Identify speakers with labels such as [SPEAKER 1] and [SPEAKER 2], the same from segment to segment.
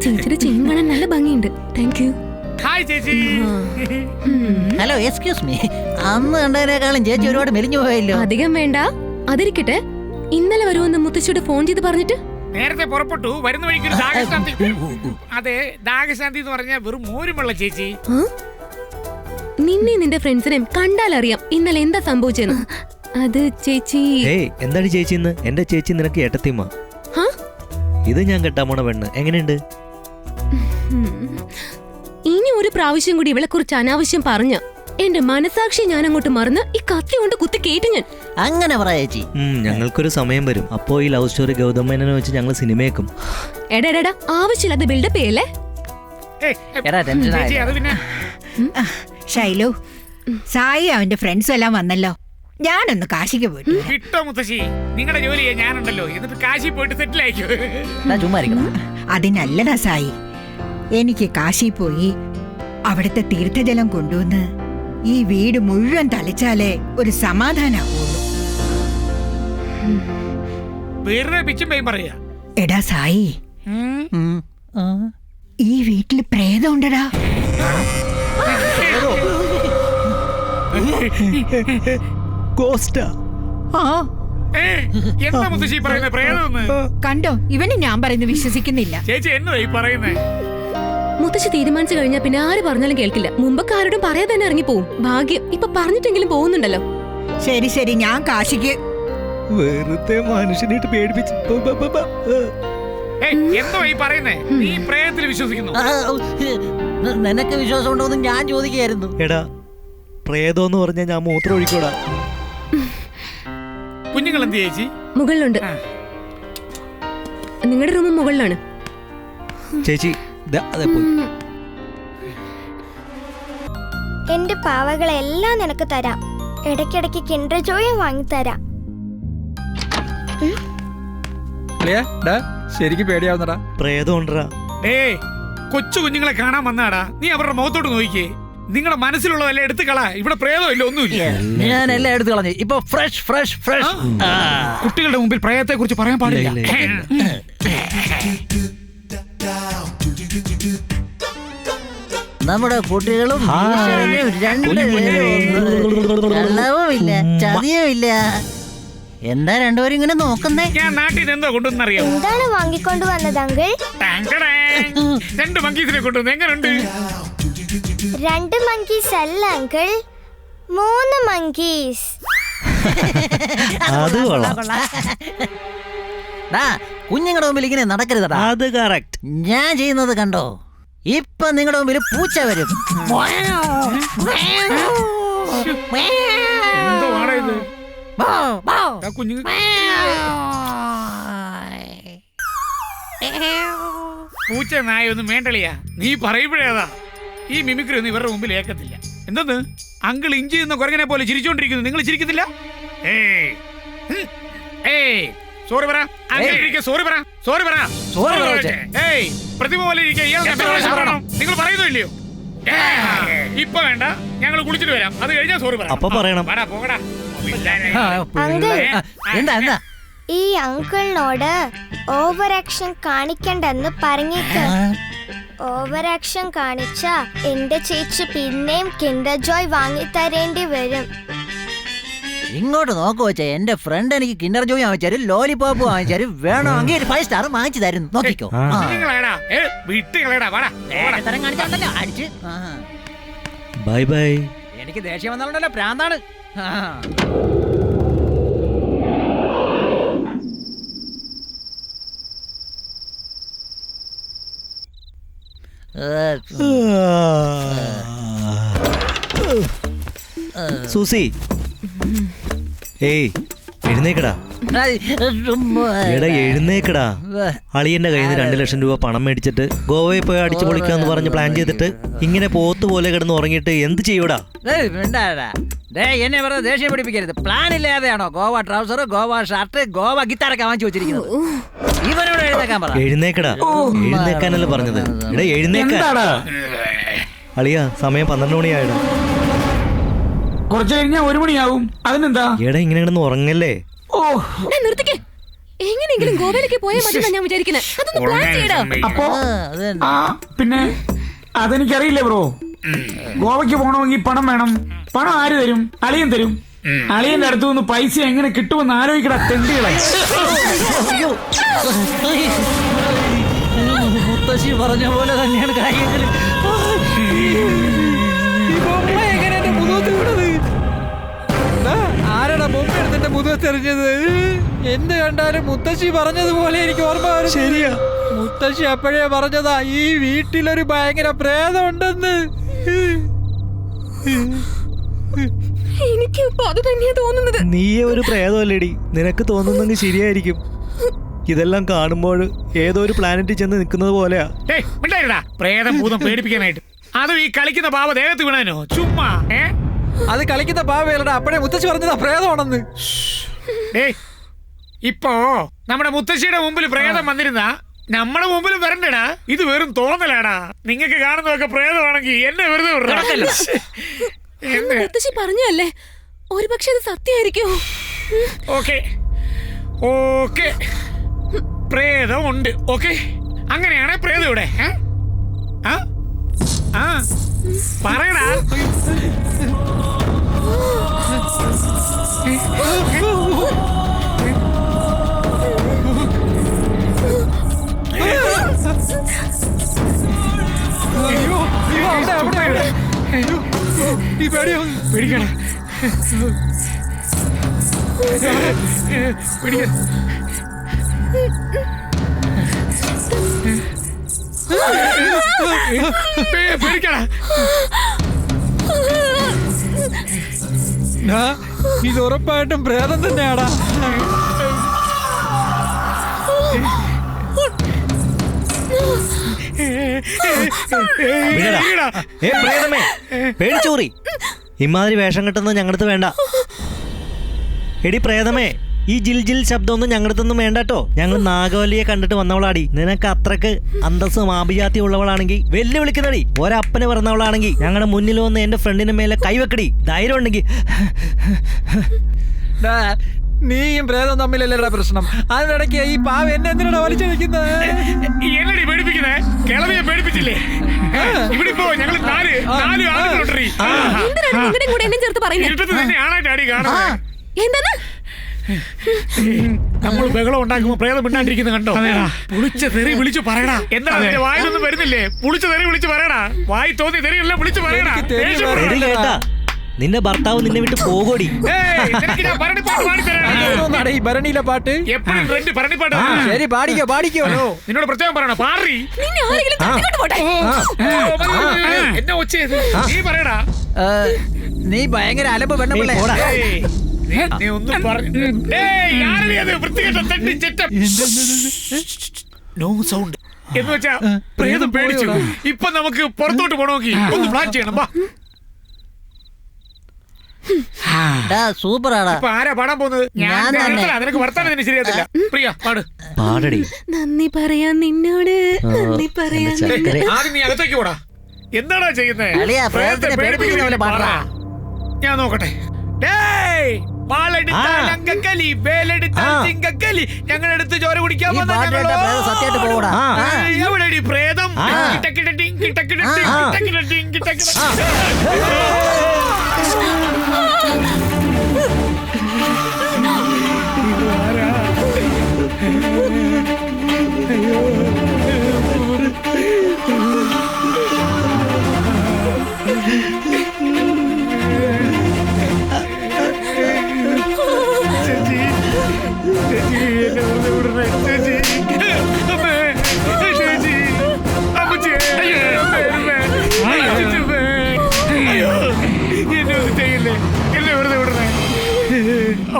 [SPEAKER 1] ചേച്ചിയുടെ ചെയിൻ കാണാൻ നല്ല ഭംഗിയുണ്ട്. Thank you.
[SPEAKER 2] ഹായ് ചേച്ചി.
[SPEAKER 3] Hello, excuse me. അന്ന് കണ്ടതിനേക്കാളും ചേച്ചി ഒരുപാട് മെലിഞ്ഞു പോയല്ലോ.
[SPEAKER 1] അധികം വേണ്ട. അതിരിക്കട്ടെ, ഇന്നലെ വരുമെന്ന് മുത്തശ്ശിയോട് ഫോൺ ചെയ്ത് പറഞ്ഞിട്ട്
[SPEAKER 2] നേരത്തെ പുറപ്പെട്ടു. വരുന്ന വഴിക്ക് ഒരു ദാഗശാന്തി. അതെ, ദാഗശാന്തി എന്ന് പറഞ്ഞാൽ വെറും മോരുമുള്ള ചേച്ചി.
[SPEAKER 1] നിന്നെ നിന്റെ ഫ്രണ്ട്സിനെയും കണ്ടാലറിയാം ഇന്നലെ എന്താ സംഭവിച്ചെന്ന്. അത് ചേച്ചി.
[SPEAKER 4] എന്താണ് ചേച്ചി ഇന്ന്? എന്റെ ചേച്ചി നിനക്ക് ഏട്ടത്തിമ്മ. ഇത് ഞാൻ കെട്ടാൻ പോണ പെണ്ണ്. എങ്ങനെയുണ്ട്?
[SPEAKER 1] ഇനി ഒരു പ്രാവശ്യം കൂടി ഇവളെ കുറിച്ച് അനാവശ്യം പറഞ്ഞ എന്റെ മനസാക്ഷി ഞാൻ അങ്ങോട്ട് മറന്ന് ഈ കത്തി കൊണ്ട് കുത്തി കേട്ടു ഞാൻ.
[SPEAKER 3] അങ്ങനെ പറയാ ചേച്ചി.
[SPEAKER 4] ഞങ്ങൾക്കൊരു സമയം വരും. അപ്പോ ഈ ലവ് സ്റ്റോറി ഗൗതം മേനോനെ വെച്ച് ഞങ്ങൾ സിനിമയേക്കും.
[SPEAKER 1] എടാ ആവശ്യമില്ലാത്ത ബിൽഡപ്പ് ചെയ്യല്ലേ.
[SPEAKER 5] ഷൈലു, സായി അവന്റെ ഫ്രണ്ട്സും എല്ലാം വന്നല്ലോ. ഞാനൊന്ന് കാശിക്ക് പോയിട്ട്
[SPEAKER 2] കിട്ടോ മുത്തശ്ശി? നിങ്ങളുടെ ജോലി ഞാനുണ്ടല്ലോ. എന്നിട്ട് കാശി പോയിട്ട് സെറ്റിൽ ആയിക്കോ.
[SPEAKER 5] അതിനല്ലടാ സായി, എനിക്ക് കാശി പോയി അവിടുത്തെ തീർത്ഥജലം കൊണ്ടുവന്ന് ഈ വീട് മുഴുവൻ തളിച്ചാലേ ഒരു സമാധാനാവുള്ളൂ.
[SPEAKER 2] വേറെ പിച്ചും പേയും പറയാ.
[SPEAKER 5] എടാ സായി, ഈ വീട്ടില് പ്രേതം ഉണ്ടടാ.
[SPEAKER 2] എന്താ മുത്തശ്ശി പറയുന്നത്? പ്രേതം
[SPEAKER 5] കണ്ടോ? ഇവന് ഞാൻ പറയുന്നത് വിശ്വസിക്കുന്നില്ല.
[SPEAKER 2] ചേച്ചി എന്നതാ ഈ പറയുന്നേ?
[SPEAKER 1] മുത്തശ്ശി തീരുമാനിച്ചു കഴിഞ്ഞാൽ പിന്നെ ആര് പറഞ്ഞാലും കേൾക്കില്ല. മുമ്പൊക്കെ ആരോടും പറയാതെ തന്നെ ഇറങ്ങിപ്പോവും. ഭാഗ്യം ഇപ്പൊ പറഞ്ഞിട്ടെങ്കിലും പോകുന്നുണ്ടല്ലോ.
[SPEAKER 5] ശരി ശരി, ഞാൻ കാശിക്ക്.
[SPEAKER 4] വെറുതെ മനുഷ്യനായിട്ട് പേടിപ്പിച്ചു.
[SPEAKER 2] എന്തോ ഈ പറയുന്നേ? നീ പ്രേതത്തിൽ വിശ്വസിക്കുന്നു?
[SPEAKER 3] നിനക്ക് വിശ്വാസം ഉണ്ടോന്ന് ഞാൻ ചോദിക്കുകയായിരുന്നു.
[SPEAKER 4] എടാ, പ്രേതം എന്ന് പറഞ്ഞാൽ ഞാൻ മൂത്രം ഒഴിക്കൂടാ.
[SPEAKER 2] കുഞ്ഞുങ്ങൾ എന്ത് ചേച്ചി?
[SPEAKER 1] മുകളിലുണ്ട്. നിങ്ങളുടെ റൂം മുകളിലാണ്.
[SPEAKER 4] ചേച്ചി
[SPEAKER 6] എന്റെ പാവകളെല്ലാം നിനക്ക് തരാം. ഇടയ്ക്കിടയ്ക്ക് കിൻഡർ ജോയും വാങ്ങിത്തരാം.
[SPEAKER 7] ശരിക്കും പേടിയാവുന്നടാ.
[SPEAKER 4] പ്രേതം ഉണ്ടടാ.
[SPEAKER 2] കൊച്ചു കുഞ്ഞുങ്ങളെ കാണാൻ വന്നാടാ. നീ അവരുടെ മുഖത്തോട്ട് നോക്കിക്കേ. നിങ്ങളുടെ മനസ്സിലുള്ളതെല്ലാം എടുത്തു കളാ. ഇവിടെ പ്രേതം ഇല്ല, ഒന്നുമില്ല.
[SPEAKER 3] ഞാൻ എല്ലാം എടുത്തു കളഞ്ഞു. ഇപ്പൊ ഫ്രഷ് ഫ്രഷ് ഫ്രഷ്.
[SPEAKER 2] കുട്ടികളുടെ മുമ്പിൽ പ്രേതത്തെ കുറിച്ച് പറയാൻ പാടില്ല.
[SPEAKER 3] നമ്മുടെ കുട്ടികളും രണ്ടുമില്ല, ചതിയുമില്ല. എന്താ രണ്ടുപേരും ഇങ്ങനെ നോക്കുന്നേ?
[SPEAKER 2] ഞാൻ നാട്ടിൽ നിന്ന് എന്തോ കൊണ്ടുവന്നറിയാം.
[SPEAKER 6] എന്താണ് വാങ്ങിക്കൊണ്ട് വന്നത് അങ്കിൾ?
[SPEAKER 2] രണ്ട് മങ്കീസിനെ കൊണ്ടുവന്നു. എങ്ങനെയുണ്ട്?
[SPEAKER 6] 2 മങ്കീസ് അല്ല അങ്കിൾ, 3 മങ്കീസ്.
[SPEAKER 4] അത് കൊള്ളാം.
[SPEAKER 3] കുഞ്ഞുങ്ങളുടെ മുമ്പിൽ ഇങ്ങനെ നടക്കരുതടാ.
[SPEAKER 4] അത് കറക്റ്റ്.
[SPEAKER 3] ഞാൻ ചെയ്യുന്നത് കണ്ടോ? ഇപ്പൊ നിങ്ങളുടെ മുമ്പിൽ പൂച്ച വരും.
[SPEAKER 2] എന്തോ ആടാ ഇത്? കുഞ്ഞുങ്ങൾ പൂച്ച നായ ഒന്നും വേണ്ടളിയാ. നീ പറയുമ്പോഴേതാ ഈ മിമിക്രി ഒന്നും ഇവരുടെ മുമ്പിൽ ഏക്കത്തില്ല. എന്തെന്ന് അങ്കിൾ ഇഞ്ചി എന്ന കുരങ്ങനെ പോലെ ചിരിച്ചോണ്ടിരിക്കുന്നു. നിങ്ങൾ ചിരിക്കത്തില്ല? സോറി പറ. സോറി പറ. സോറി പറ. പ്രതിമ പോലെ നിങ്ങൾ പറയുന്നില്ലയോ? ഇപ്പൊ വേണ്ട, ഞങ്ങൾ കുളിച്ചിട്ട് വരാം. അത് കഴിഞ്ഞാൽ സോറി പറയാം.
[SPEAKER 4] അപ്പൊ പറയണം.
[SPEAKER 2] പോകടാ.
[SPEAKER 3] എന്താ
[SPEAKER 6] ഈ അങ്കിളിനോട് ഓവർ ആക്ഷൻ കാണിക്കണ്ടെന്ന് പറഞ്ഞേക്ക്. ഓവർ ആക്ഷൻ കാണിച്ച എന്റെ ചേച്ചി പിന്നെയും കിൻഡർ ജോയ് വാങ്ങിത്തരേണ്ടി വരും.
[SPEAKER 3] ഇങ്ങോട്ട് നോക്കു വെച്ചാ, എന്റെ ഫ്രണ്ട് എനിക്ക് കിൻഡർ ജോയ് വാങ്ങിച്ചാലും ലോലിപോപ്പ് വാങ്ങിച്ചാലും വേണമെങ്കിൽ 5 സ്റ്റാർ വാങ്ങിച്ചു തരുന്നു. നോക്കിക്കോ.
[SPEAKER 4] Bye bye.
[SPEAKER 7] എനിക്ക് ദേഷ്യം വന്നാലുണ്ടല്ലോ, പ്രാന്താണ്.
[SPEAKER 4] സൂസി, എഴുന്നേക്കടാ. എടാ എഴുന്നേക്കടാ. അളിയന്റെ കയ്യിൽ നിന്ന് 2 ലക്ഷം രൂപ പണം മേടിച്ചിട്ട് ഗോവയിൽ പോയി അടിച്ചു പൊളിക്കാന്ന് പറഞ്ഞ് പ്ലാൻ ചെയ്തിട്ട് ഇങ്ങനെ പോത്ത് പോലെ കിടന്ന് ഉറങ്ങിയിട്ട് എന്ത് ചെയ്യൂടാ?
[SPEAKER 7] എന്നെ വെറുതെ ദേഷ്യം പിടിപ്പിക്കരുത്. പ്ലാൻ ഇല്ലാതെയാണോ ഗോവ ട്രൗസർ, ഗോവ ഷർട്ട്, ഗോവ ഗിത്താറൊക്കെ വാങ്ങിച്ചു വെച്ചിരിക്കുന്നത്? ഇവനോട് എഴുന്നേക്കാൻ പറ.
[SPEAKER 4] എഴുന്നേക്കടാ. എഴുന്നേക്കാനല്ലേ പറഞ്ഞത്. എടാ എഴുന്നേക്കാ. അളിയ സമയം 12 മണിയായിടാ.
[SPEAKER 2] കുറച്ച് കഴിഞ്ഞാൽ 1 മണിയാവും. അതിനെന്താ?
[SPEAKER 4] എടാ ഇങ്ങനെ കിടന്ന് ഉറങ്ങല്ലേ.
[SPEAKER 1] നിർത്തിക്കേ. എങ്ങനെയെങ്കിലും ഗോവയിലേക്ക് പോയാൽ മതി ഞാൻ വിചാരിക്കുന്നത്. അതൊന്ന് പ്ലാൻ ചെയ്യടാ.
[SPEAKER 8] അപ്പോ
[SPEAKER 3] അത് തന്നെ.
[SPEAKER 8] പിന്നെ അതെനിക്കറിയില്ലേ ബ്രോ. ഗോവയ്ക്ക് പോകണമെങ്കിൽ പണം വേണം. പണം ആര് തരും? അളിയൻ തരും. അളിയന്റെ അടുത്ത് നിന്ന് പൈസ എങ്ങനെ കിട്ടുമെന്ന് ആലോചിക്കടാ തെണ്ടികളെ.
[SPEAKER 3] മുത്തശ്ശി പറഞ്ഞ പോലെ തന്നെയാണ് കാര്യങ്ങൾ.
[SPEAKER 7] ആരാടാ ബൊമ്മ എടുത്തിട്ട് മുതുവത്തെറിഞ്ഞത്? എന്ത് കണ്ടാലും മുത്തശ്ശി പറഞ്ഞതുപോലെ എനിക്ക് ഓർമ്മ വരും.
[SPEAKER 4] ശരിയാ,
[SPEAKER 7] മുത്തശ്ശി അപ്പോഴേ പറഞ്ഞതാ ഈ വീട്ടിലൊരു ഭയങ്കര പ്രേതം ഉണ്ടെന്ന്.
[SPEAKER 1] എനിക്ക് ഇപ്പൊ അത് തന്നെയാ തോന്നുന്നത്.
[SPEAKER 4] നീയെ ഒരു പ്രേതമല്ലേടി, നിനക്ക് തോന്നുന്നെങ്കിൽ ശരിയായിരിക്കും. ഇതെല്ലാം കാണുമ്പോൾ ഏതോ ഒരു പ്ലാനറ്റിൽ ചെന്ന് നിൽക്കുന്നത് പോലെയാ.
[SPEAKER 2] പ്രേതം ഭൂതം പേടിപ്പിക്കാനായിട്ട് അതും ഈ കളിക്കുന്ന പാവ ദേഹത്ത് വീണനോ ചുമ്മാ.
[SPEAKER 7] അത് കളിക്കുന്ന പാവയല്ലടാ, അപ്പോഴേ മുത്തശ്ശി പറഞ്ഞതാ പ്രേതമാണെന്ന്.
[SPEAKER 2] ഇപ്പോ നമ്മുടെ മുത്തശ്ശിയുടെ മുമ്പിൽ പ്രേതം വന്നിരുന്ന നമ്മുടെ മുമ്പിലും വരണ്ടടാ. ഇത് വെറും തോന്നലാടാ. നിങ്ങൾക്ക് കാണുന്നതൊക്കെ പ്രേതമാണെങ്കിൽ എന്നെ വെറുതെ
[SPEAKER 1] മുത്തശ്ശി പറഞ്ഞല്ലേ, ഒരു പക്ഷെ അത് സത്യമായിരിക്കോ?
[SPEAKER 2] ഓക്കെ ഓക്കെ, പ്രേതം ഉണ്ട്. ഓക്കെ, അങ്ങനെയാണ് പ്രേതം ഇവിടെ. പറയടാ. പിടിക്കണം പിടിക്കണം. പേടിക്കടാ.
[SPEAKER 7] ഇത് ഉറപ്പായിട്ടും പ്രേതം തന്നെയാടാ.
[SPEAKER 4] പ്രേതമേ, പേടിച്ചോറി. ഇമാതിരി വേഷം കെട്ടുന്നത് ഞങ്ങളടുത്ത് വേണ്ട. എടി പ്രേതമേ, ഈ ജിൽ ജിൽ ശബ്ദമൊന്നും ഞങ്ങളടുത്തൊന്നും വേണ്ടട്ടോ. ഞങ്ങൾ നാഗവല്ലിയെ കണ്ടിട്ട് വന്നവളാടി. നിനക്ക് അത്രക്ക് അന്തസ്സും ആഭിജാതി ഉള്ളവളാണെങ്കിൽ വെല്ലുവിളിക്കുന്നടി. ഒരപ്പന് പറഞ്ഞവളാണെങ്കിൽ ഞങ്ങളുടെ മുന്നിൽ വന്ന് എന്റെ ഫ്രണ്ടിന്റെ മേലെ കൈവെക്കടി. ധൈര്യം ഉണ്ടെങ്കിൽ.
[SPEAKER 7] നീയും പ്രേതം തമ്മിലല്ലേടാ പ്രശ്നം. അതിനിടയ്ക്ക് ഈ പാവ എന്നെ എന്തിനാ വലിച്ചടിക്കുന്നത്?
[SPEAKER 2] എന്നടി പേടിപ്പിക്കുന്നേ? കിളവിയെ പേടിപ്പിച്ചില്ലേ? ഇവിടെ ഇപ്പോ ഞങ്ങൾ നാല് ആളുകളുണ്ടീ. ഇരുട്ടത്ത് തന്നെ ആണായിട്ട് അടി കാണുന്നത്.
[SPEAKER 1] എന്താണ്
[SPEAKER 2] നമ്മൾ ബഹളം ഉണ്ടാക്കുമ്പോ പ്രേതം മിണ്ടാണ്ടിരിക്കുന്നത് കണ്ടോ? പുളിച്ച തെറി വിളിച്ചു പറയടാ. എന്താ നിന്റെ വായിലൊന്നും വരുന്നില്ലേ? പുളിച്ച തെറി വിളിച്ചു പറയടാ. വായി തോന്നി തെറിയെല്ലാം വിളിച്ചു പറയടാ.
[SPEAKER 4] നിന്റെ ഭർത്താവ് നിന്നെ വിട്ട് പോകോടി.
[SPEAKER 7] ഈ ഭരണിയിലെ പാട്ട്
[SPEAKER 2] എപ്പോഴും രണ്ട് ഭരണിപ്പാട്ട്.
[SPEAKER 7] ശരി, പാടിക്കോ പാടിക്കോ.
[SPEAKER 2] നിന്നോട് പ്രത്യേകം പറയണ പാറി. എന്നെ ഒച്ചയത് നീ പറയടാ.
[SPEAKER 7] നീ ഭയങ്കര അലമ്പ് പെണ്ണ.
[SPEAKER 2] നീ ഒന്നും പറഞ്ഞു. നോ സൗണ്ട് എന്ന് വെച്ചാ പ്രേതം പേടിച്ചു. ഇപ്പൊ നമുക്ക് പുറത്തോട്ട് പോകണമെങ്കിൽ ഒന്ന് പ്ലാൻ ചെയ്യണം.
[SPEAKER 3] സൂപ്പറാടാ.
[SPEAKER 2] ഇപ്പൊ ആരാ പാടാൻ പോകുന്നത്? ഞാൻ നിനക്ക് വർത്താനം തന്നെ ശരിയാത്തില്ല. പ്രിയ പാട്.
[SPEAKER 4] പാടടി.
[SPEAKER 1] നന്ദി പറയാൻ നിന്നോട്, നന്ദി പറയാൻ.
[SPEAKER 2] ആദ്യം നീ അകത്തേക്ക് പോടാ. എന്താടാ ചെയ്യുന്നേ? ഞാൻ നോക്കട്ടെ. ഞങ്ങളെടുത്ത് ചോര കുടിക്കാൻ എവിടെടി പ്രേതം?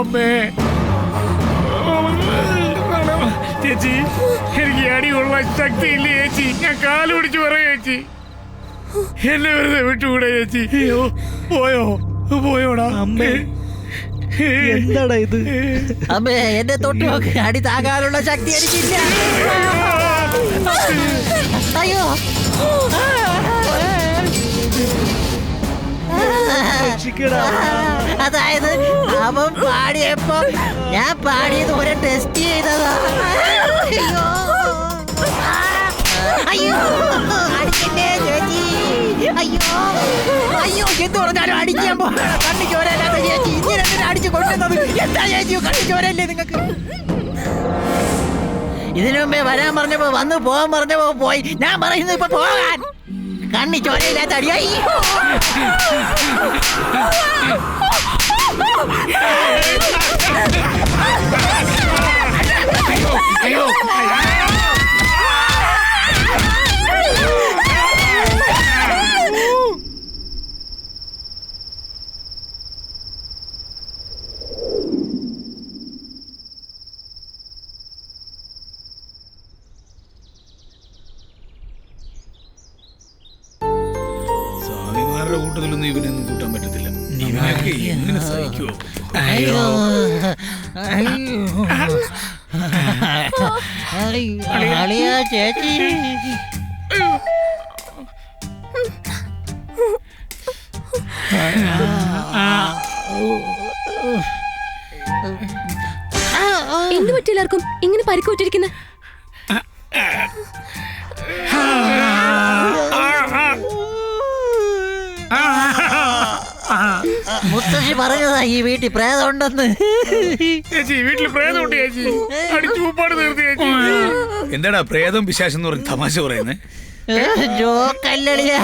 [SPEAKER 2] അമ്മേ, ചേച്ചി എനിക്ക് അടിയുള്ള ശക്തിയില്ല ചേച്ചി. ഞാൻ കാല് പിടിച്ച് പറയാ ചേച്ചി. എന്നെ വെറുതെ വിട്ടുകൂടെ ചേച്ചി. പോയോ പോയോടാ?
[SPEAKER 4] അമ്മേ, എന്താടാ ഇത്?
[SPEAKER 3] അമ്മേ, എന്നെ തൊട്ട് നോക്ക്. അടി താങ്ങാനുള്ള ശക്തി എനിക്കില്ല. അയ്യോ, അതായത് അവൻ പാടിയപ്പോ ഞാൻ പാടിയത് ഒരു ടെസ്റ്റ് ചെയ്തതാ. അയ്യോ അയ്യോ അടിക്കല്ലേ ചേച്ചി. അയ്യോ അയ്യോ എന്ത് പറഞ്ഞാലും അടിക്കാൻ പോകണം. കണ്ണു ചോരല്ലാത്ത ചേച്ചി ഇങ്ങനെ അടിച്ചു കൊണ്ടുവന്നത് എന്താ ചേച്ചി? കണ്ണു ചോരല്ലേ നിങ്ങൾക്ക്? ഇതിനു മുമ്പേ വരാൻ പറഞ്ഞപ്പോ വന്ന് പോകാൻ പറഞ്ഞപ്പോ പോയി. ഞാൻ പറയുന്നു ഇപ്പൊ പോകാൻ. കണ്ണി ചോരയില്ലാത്ത അടിയായി.
[SPEAKER 2] സ്വാമിമാരുടെ കൂട്ടത്തിലൊന്നും ഇവനൊന്നും കൂട്ടാൻ പറ്റത്തില്ല. ഇവനൊക്കെ എങ്ങനെ സഹിക്കുവോ?
[SPEAKER 3] അയ്യോ അളിയാ ചേച്ചി.
[SPEAKER 1] എന്ത് പറ്റി എല്ലാവർക്കും ഇങ്ങനെ പരിക്കുപറ്റിരിക്കുന്നത്?
[SPEAKER 3] മുത്തശ്ശി പറഞ്ഞതാ ഈ വീട്ടിൽ പ്രേതം ഉണ്ടെന്ന്.
[SPEAKER 2] ചേച്ചി വീട്ടില് പ്രേതമുണ്ട് ചേച്ചി. അടിച്ചു ഉപ്പാട് തീർത്ത് ചേച്ചി. എന്താടാ പ്രേതം പിശാചെന്ന് പറഞ്ഞ് തമാശ പറയുന്നേ?
[SPEAKER 3] ജോക്കല്ലളിയാ.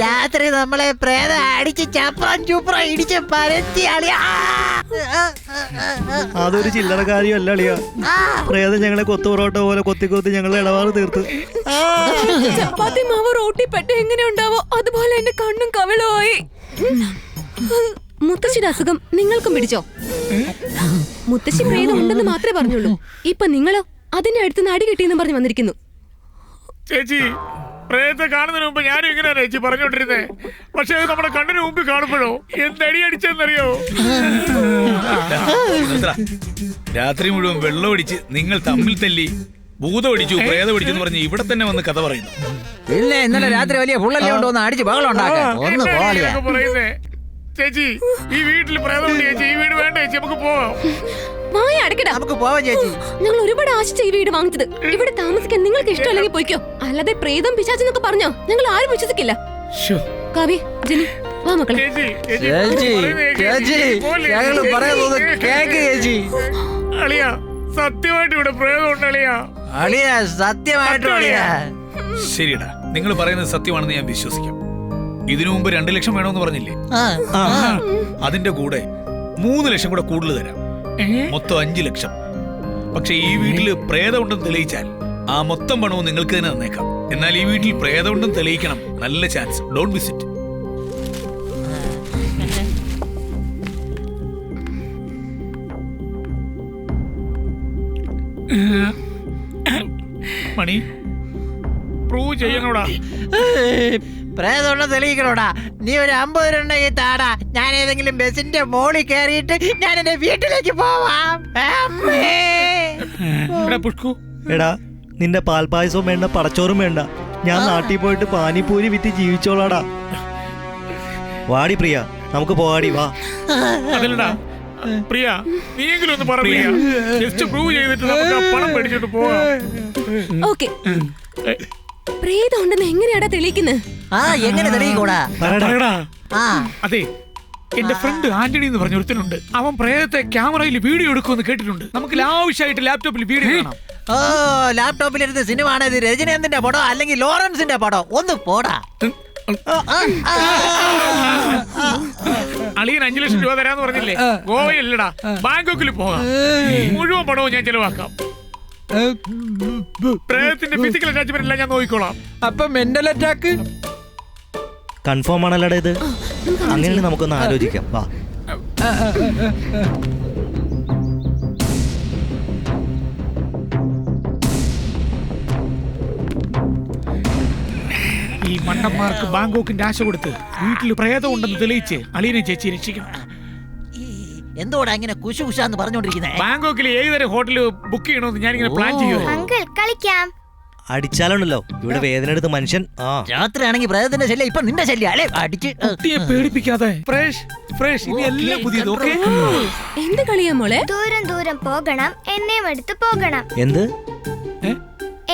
[SPEAKER 3] രാത്രി നമ്മളെ പ്രേതം അടിച്ച് ചപ്രം ചൂപ്രം ഇടിച്ച് പരത്തി അളിയാ.
[SPEAKER 4] അതൊരു ചില്ലറ കാര്യമല്ല അളിയാ. പ്രേതം ഞങ്ങളെ കൊത്തു പൊറോട്ട പോലെ കൊത്തി കൊത്തി ഞങ്ങളെ ഇടപാട് തീർത്ത്.
[SPEAKER 1] ചപ്പാത്തി മാവ് റോട്ടി പെട്ട എങ്ങനെ ഉണ്ടാവോ അതുപോലെ എന്റെ കണ്ണും കവിളുമായി. മുത്തശ്ശിയുടെ അസുഖം നിങ്ങൾക്കും പിടിച്ചോ? മുത്തശ്ശി പ്രേതം ഉണ്ടെന്ന് മാത്രമേ പറഞ്ഞുള്ളൂ. ഇപ്പൊ നിങ്ങളോ അതിന്റെ അടുത്ത് നടി കിട്ടിയെന്ന് പറഞ്ഞു വന്നിരിക്കുന്നു.
[SPEAKER 2] ചേച്ചി പ്രേതത്തെ കാണുന്നതിന് മുമ്പ് ഞാനും ഇങ്ങനെയാണ് ചേച്ചി പറഞ്ഞോണ്ടിരുന്നേ. പക്ഷെ അത് നമ്മുടെ കണ്ണിന് മുമ്പിൽ കാണുമ്പോഴോ എന്തടി അടിച്ചെന്നറിയോ? രാത്രി മുഴുവൻ വെള്ളം അടിച്ച് നിങ്ങൾ തമ്മിൽ തല്ലി ഭൂതം അടിച്ചു പ്രേതം അടിച്ചു എന്ന് പറഞ്ഞ് ഇവിടെ തന്നെ വന്ന് കഥ പറയുന്നു.
[SPEAKER 7] ഇല്ല ഇന്നലെ രാത്രി വലിയ പുള്ളല്ലേ കൊണ്ടുവന്ന് അടിച്ച് ബഹളം ഉണ്ടാക്കാൻ.
[SPEAKER 3] ഒന്ന് പോളിയാ.
[SPEAKER 2] പറയുന്നേ ചേച്ചി ഈ വീട്ടിൽ പ്രേതമുണ്ട് ചേച്ചി. ഈ വീട് വേണ്ട ചേച്ചി, നമുക്ക് പോവാം.
[SPEAKER 1] വായ അടക്കടാ.
[SPEAKER 3] നമുക്ക് പോവാം ചേച്ചി.
[SPEAKER 1] ഞങ്ങൾ ഒരുപാട് ആശിച്ച ഈ വീട് വാങ്ങിച്ചത്. ഇവിടെ താമസിക്കാൻ നിങ്ങൾക്ക് ഇഷ്ടമല്ലെങ്കിൽ പോയിക്കോ. അല്ലാതെ പ്രേതം പിശാചെന്നൊക്കെ പറഞ്ഞോ ഞങ്ങൾ ആരും വിശ്വസിക്കില്ല. കാവ്യ ജനി വാ മക്കളെ.
[SPEAKER 2] ചേച്ചി
[SPEAKER 7] ഞങ്ങള് പറയുന്നത് കേക്ക് ചേച്ചി.
[SPEAKER 2] അളിയാ സത്യമായിട്ട് ഇവിടെ പ്രേതമുണ്ട് അളിയാ.
[SPEAKER 7] അളിയാ സത്യമായിട്ടും അളിയാ.
[SPEAKER 2] ശരിയടാ, നിങ്ങൾ പറയുന്നത് സത്യമാണെന്ന് ഞാൻ വിശ്വസിക്കാം. ഇതിനു മുമ്പ് 2 ലക്ഷം വേണമെന്ന് പറഞ്ഞില്ലേ? അതിന്റെ കൂടെ 3 ലക്ഷം കൂടെ കൂടുതൽ തരാം. മൊത്തം 5 ലക്ഷം. പക്ഷെ ഈ വീട്ടില് പ്രേതമുണ്ടെന്ന് തെളിയിച്ചാൽ ആ മൊത്തം പണവും നിങ്ങൾക്ക് തന്നെ തന്നേക്കാം. എന്നാൽ ഈ വീട്ടിൽ പ്രേതമുണ്ടെന്ന് തെളിയിക്കണം. നല്ല ചാൻസ്. Don't miss it. മണി പ്രൂവ് ചെയ്യണോടാ.
[SPEAKER 3] പ്രേതമുള്ള തെളിയിക്കണോടാ. നീ ഒരു 50 രൂപ താടാ. ഞാൻ ഏതെങ്കിലും ബസിന്റെ മോളിൽ കയറിയിട്ട് ഞാൻ എന്റെ വീട്ടിലേക്ക് പോവാം.
[SPEAKER 2] പുഷ്കു
[SPEAKER 4] എടാ നിന്റെ പാൽപ്പായസവും വേണ്ട പടച്ചോറും വേണ്ട. ഞാൻ നാട്ടിൽ പോയിട്ട് പാനിപ്പൂരി വിറ്റ് ജീവിച്ചോളാടാ. വാടി പ്രിയ നമുക്ക് പോവാടി വാ.
[SPEAKER 2] അതല്ലടാ പ്രിയ, നീയെങ്കിലും ഒന്ന് പറ പ്രിയ. ജസ്റ്റ് പ്രൂവ് ചെയ്തിട്ട് നമുക്ക് ആ പണം മേടിച്ചിട്ട് പോവാം.
[SPEAKER 1] ഓക്കെ പ്രേതം ഉണ്ടെന്ന് എങ്ങനെയാടാ തെളിയിക്കുന്നത്?
[SPEAKER 3] എങ്ങനെ തെളിയിക്കൂടാ?
[SPEAKER 2] അതെ, എന്റെ ഫ്രണ്ട് ആന്റണി എന്ന് പറഞ്ഞ ഒരുത്തനുണ്ട്. അവൻ പ്രേതത്തെ ക്യാമറയിൽ വീഡിയോ എടുക്കുമെന്ന് കേട്ടിട്ടുണ്ട്. നമുക്ക് ആവശ്യമായിട്ട് ലാപ്ടോപ്പിൽ വീഡിയോ കാണാം.
[SPEAKER 3] ഓ ലാപ്ടോപ്പിലിരുന്ന് സിനിമ ആണ് ഇത്. രജനീകാന്തിന്റെ പടോ അല്ലെങ്കിൽ ലോറൻസിന്റെ പടോ? ഒന്ന് പോടാ.
[SPEAKER 2] അളിയൻ 5 ലക്ഷം രൂപ തരാന്ന് പറഞ്ഞില്ലേ? ഗോവയല്ലടാ, ബാങ്കോക്കിൽ പോകാം. മുഴുവൻ പണവും ഞാൻ ചെലവാക്കാം. പ്രേതത്തിന്റെ ഫിസിക്കൽ അറ്റാച്ച്മെന്റ് എല്ലാം ഞാൻ നോക്കിക്കോളാം.
[SPEAKER 7] അപ്പൊ മെന്റൽ അറ്റാക്ക്
[SPEAKER 4] കൺഫേം ആണല്ലോടാ ഇത്? അങ്ങനെയാണെങ്കിൽ നമുക്കൊന്ന് ആലോചിക്കാം വാ.
[SPEAKER 2] ഈ മണ്ടന്മാർക്ക് ബാങ്കോക്കിന്റെ ആശ കൊടുത്ത് വീട്ടിൽ പ്രേതം ഉണ്ടെന്ന് തെളിയിച്ച് അളിയനെ ചേച്ചി രക്ഷിക്കണം.
[SPEAKER 3] എന്തോടാ ഇങ്ങനെ കുശുകുശാന്ന് പറഞ്ഞോണ്ടിരിക്കുന്നേ?
[SPEAKER 2] ബാങ്കോക്കിൽ ഏതുതരം ഹോട്ടൽ ബുക്ക് ചെയ്യണമെന്ന് ഞാനിങ്ങനെ പ്ലാൻ ചെയ്യുക.
[SPEAKER 6] അങ്കിൾ കളിക്കാം.
[SPEAKER 4] അടിച്ചാലുണ്ടല്ലോ ഇവിടെ വേദന എടുത്ത് മനുഷ്യൻ
[SPEAKER 7] രാത്രി ആണെങ്കിൽ പ്രേതത്തിന്റെ ശല്യം, ഇപ്പൊ നിന്റെ ശല്യം അല്ലേ? അടിച്ച്
[SPEAKER 2] കുട്ടിയെ പേടിപ്പിക്കാതെ. ഫ്രഷ് ഫ്രഷ് ഇനി എല്ലാം പുതിയത്. ഓക്കേ.
[SPEAKER 1] എന്ത് കളിയാ മോളെ?
[SPEAKER 6] ദൂരം ദൂരം പോകണം, എന്നെയും എടുത്ത് പോകണം.
[SPEAKER 4] എന്ത്?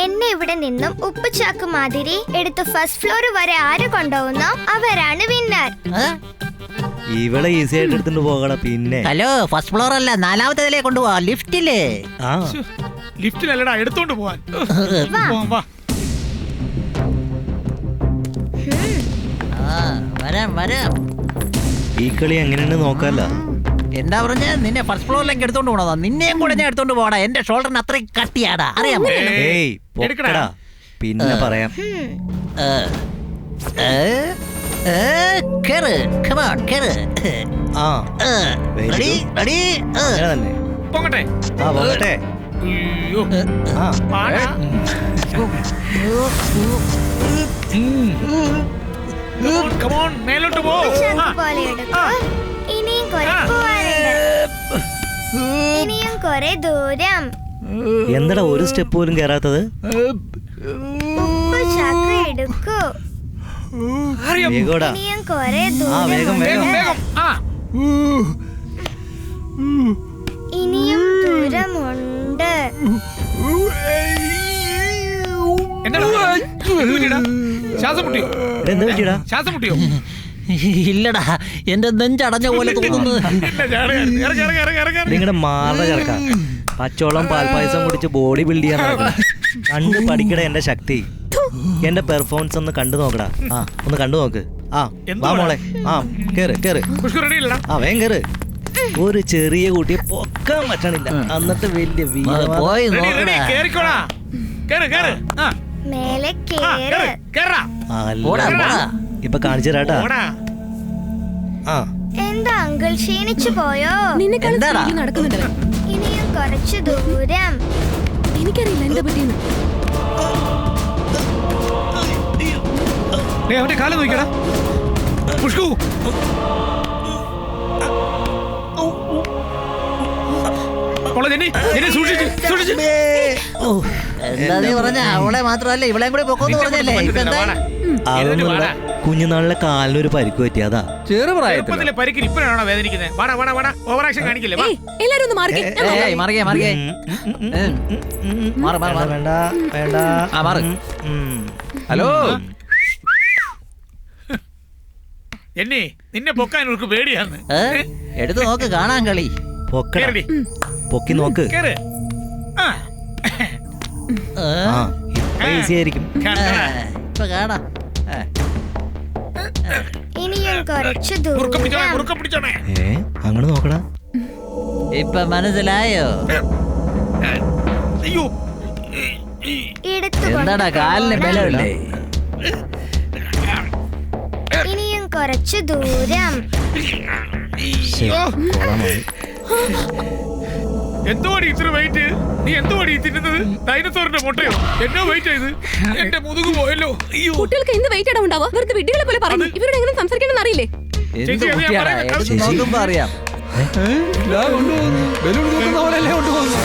[SPEAKER 6] എന്നെ ഇവിടെ നിന്നും ഉപ്പുചാക്ക് മാതിരി എടുത്ത് ഫസ്റ്റ് ഫ്ലോർ വരെ ആര് കൊണ്ടുപോകുന്നോ അവരാണ് വിന്നർ.
[SPEAKER 4] ഇവളെ ഈസി ആയിട്ട് എടുത്തിട്ട് പോകണ. പിന്നെ
[SPEAKER 7] ഹലോ, ഫസ്റ്റ് ഫ്ലോർ അല്ല, 4ാമത്തെ നിലയെ കൊണ്ടുപോവാ, ലിഫ്റ്റില്.
[SPEAKER 4] ആ
[SPEAKER 2] ലിഫ്റ്റിലല്ലടാ, എടുത്തോണ്ട് പോവാൻ. പോവാം, വാ.
[SPEAKER 7] വരാം വരാം.
[SPEAKER 4] ഈ കളി എങ്ങനെയാണ് നോക്കാല്ല.
[SPEAKER 7] എന്താ പറഞ്ഞ, നിന്നെ ഫസ്റ്റ് ഫ്ലോറിലേക്ക് എടുത്തോണ്ട് പോണതാ. നിന്നെയും കൂടെ ഞാൻ എടുത്തോണ്ട് പോടാ. എന്റെ ഷോൾഡറിന് അത്രയും കട്ടിയാടാ, അറിയാമോ?
[SPEAKER 4] ഏയ് പൊക്കടാ. പിന്നെ പറയാം.
[SPEAKER 7] കേറ്, come on, കേറ്.
[SPEAKER 4] ആ very
[SPEAKER 7] Ready,
[SPEAKER 4] good.
[SPEAKER 7] ready,
[SPEAKER 4] അങ്ങനെ തന്നെ.
[SPEAKER 2] പോകട്ടെ.
[SPEAKER 4] ആ പോകട്ടെ.
[SPEAKER 2] അയ്യോ.
[SPEAKER 4] ആ
[SPEAKER 2] പാടാ. Come on, മേലോട്ട് പോ.
[SPEAKER 6] ഉപ്പുചാക്ക് പോലെ എടുക്കൂ. ഇനിയും കുറെ പോവാനുണ്ട്. ഇനിയും കുറെ ദൂരം.
[SPEAKER 4] എന്താടാ ഒരു സ്റ്റെപ്പ് പോലും കേറാത്തത്?
[SPEAKER 6] ഉപ്പുചാക്ക് എടുക്കൂ.
[SPEAKER 4] വേഗോടാ.
[SPEAKER 6] ഇനിയും കുറെ
[SPEAKER 4] ആ വേഗം വേഗം.
[SPEAKER 2] വേഗം. ആ.
[SPEAKER 6] ഇനിയും ദൂരമുണ്ട്.
[SPEAKER 2] എന്താടാ? എന്ത് പറ്റിയെടാ? ശ്വാസം മുട്ടിയോ?
[SPEAKER 4] എന്താ പറ്റിയടാ?
[SPEAKER 2] ശ്വാസം മുട്ടിയോ?
[SPEAKER 7] ഇല്ലടാ, എന്റെ നെഞ്ചടഞ്ഞ പോലെ തോന്നുന്നു.
[SPEAKER 2] ഇല്ല, ചാട്. ഇറങ്ങ്, ഇറങ്ങ്, ഇറങ്ങ്, ഇറങ്ങ്, ഇറങ്ങ്.
[SPEAKER 4] നിങ്ങളുടെ മാറ ചേർക്ക പച്ചോളം പാൽപ്പായസം കുടിച്ച് ബോഡി ബിൽഡ് ചെയ്യാൻ നടക്കണം. കണ്ട് പഠിക്കട എന്റെ ശക്തി. എന്റെ പെർഫോമൻസ് ഒന്ന് കണ്ടു നോക്കടാ. ആ ഒന്ന് കണ്ടു നോക്ക്. ആ വാ മോളെ. ആ കേറ് കേറ്.
[SPEAKER 2] പുഷ്കു ready ഇല്ലടാ?
[SPEAKER 4] ആ വേഗം കേറ്. ഒരു ചെറിയ കുട്ടിയെ പൊക്കാൻ പറ്റണില്ല, എന്നിട്ട് വലിയ വീരവാദം.
[SPEAKER 7] പോയി
[SPEAKER 2] Ready, ready.
[SPEAKER 7] നോക്കടാ.
[SPEAKER 2] കേറിക്കോടാ. കേറ്, കേറ്. ആ,
[SPEAKER 6] മേലെ
[SPEAKER 2] ആ,
[SPEAKER 6] കേറ്.
[SPEAKER 2] കേറ്, കേറാ.
[SPEAKER 7] പോടാ,
[SPEAKER 4] അല്ല
[SPEAKER 7] പോടാ.
[SPEAKER 4] ഇപ്പൊ കാണിച്ചു തരാട്ടാ.
[SPEAKER 2] ഓടാ.
[SPEAKER 4] ആ
[SPEAKER 6] എന്താ അങ്കിൾ ക്ഷീണിച്ചു പോയോ?
[SPEAKER 1] നിന്നെക്കാളും
[SPEAKER 7] എന്താടാ?
[SPEAKER 1] സ്പീഡിൽ നടക്കുന്നുണ്ടവൻ.
[SPEAKER 6] ഇനിയും കുറച്ച് ദൂരം.
[SPEAKER 1] എനിക്കറിയില്ല എന്താ പറ്റിയെന്ന്.
[SPEAKER 2] ദേ, അവന്റെ കാല് നോക്കിയടാ. പുഷ്കു. മോളെ ജെന്നി, ജെന്നി സൂക്ഷിച്ച്, സൂക്ഷിച്ച്.
[SPEAKER 4] ഓ
[SPEAKER 7] എന്താ നീ പറഞ്ഞ? അവളെ മാത്രമല്ല ഇവളെയും കൂടി പൊക്കോന്ന് പറഞ്ഞല്ലേ? ഇപ്പൊ എന്താ?
[SPEAKER 4] അതൊന്നുമില്ല, കുഞ്ഞുനാളിലെ കാലിനൊരു പരിക്ക് പറ്റിയതാ.
[SPEAKER 2] ചെറുപ്പത്തിലെ പരിക്കിന് ഇപ്പോഴാണോ വേദനിക്കുന്നത്? വാടാ, വാടാ, വാടാ. ഓവർ ആക്ഷൻ കാണിക്കില്ലേ? വാ.
[SPEAKER 1] ഏയ്, എല്ലാരും ഒന്ന് മാറിക്കേ. ഞാൻ നോക്കാം.
[SPEAKER 7] ഏയ്, മാറിക്കേ, മാറിക്കേ. മാറ്, മാറ്, മാറ്.
[SPEAKER 4] വേണ്ട വേണ്ട.
[SPEAKER 7] ആ, മാറ്.
[SPEAKER 4] ഉം.
[SPEAKER 7] ഹലോ,
[SPEAKER 2] ജെന്നി, നിന്നെ പൊക്കാൻ ഇവർക്ക് പേടിയാന്ന്.
[SPEAKER 7] എടുത്തു നോക്ക്, കാണാൻ കളി.
[SPEAKER 4] പൊക്കടാ.
[SPEAKER 2] കേറടി.
[SPEAKER 4] പൊക്കി നോക്ക്.
[SPEAKER 2] കേറ്. ആ.
[SPEAKER 4] ആ ഇപ്പൊ ഈസി ആയിരിക്കും.
[SPEAKER 2] കണ്ടടാ.
[SPEAKER 7] ഇപ്പൊ കാണാം.
[SPEAKER 6] ഇനിയും കുറച്ച്
[SPEAKER 2] കുറുക്ക പിടിച്ചോണേ,
[SPEAKER 6] ദൂരം.
[SPEAKER 2] കുറുക്ക പിടിച്ചോണേ.
[SPEAKER 4] അങ്ങനെ നോക്കടാ.
[SPEAKER 7] ഇപ്പൊ മനസ്സിലായോ?
[SPEAKER 2] അയ്യോ.
[SPEAKER 6] എടുത്തു
[SPEAKER 7] എന്താടാ കാലിന് ബലമില്ലേ?
[SPEAKER 6] ഇനിയും കുറച്ച് ദൂരം.
[SPEAKER 2] അയ്യോ. എന്തുവാടി ഇത്ര വെയിറ്റ്? നീ എന്തുവാടി തിന്നുന്നത്? ഡൈനോസോറിന്റെ മുട്ടയോ? എന്നോ വെയിറ്റ് ചെയ്ത് എന്റെ മുതുകു പോയല്ലോ. അയ്യോ.
[SPEAKER 1] കുട്ടികൾക്ക് എന്ത് വെയിറ്റ് ഇടാൻ ഉണ്ടാവുക? വെറുതെ വിഡ്ഢികളെ പോലെ പറഞ്ഞു. ഇവരോട് എങ്ങനെ സംസാരിക്കണം അറിയില്ലേ?
[SPEAKER 7] എന്ത്
[SPEAKER 2] ചേച്ചി, അത് ഞാൻ
[SPEAKER 7] കുട്ടിയാടാ?
[SPEAKER 2] പറയുന്നത്
[SPEAKER 7] എടുത്ത് നോക്കുമ്പോ അറിയാം.
[SPEAKER 9] കൊണ്ടുപോകുന്നു ബലൂൺ തൂക്കുന്ന പോലെയല്ലേ കൊണ്ടുപോകുന്നു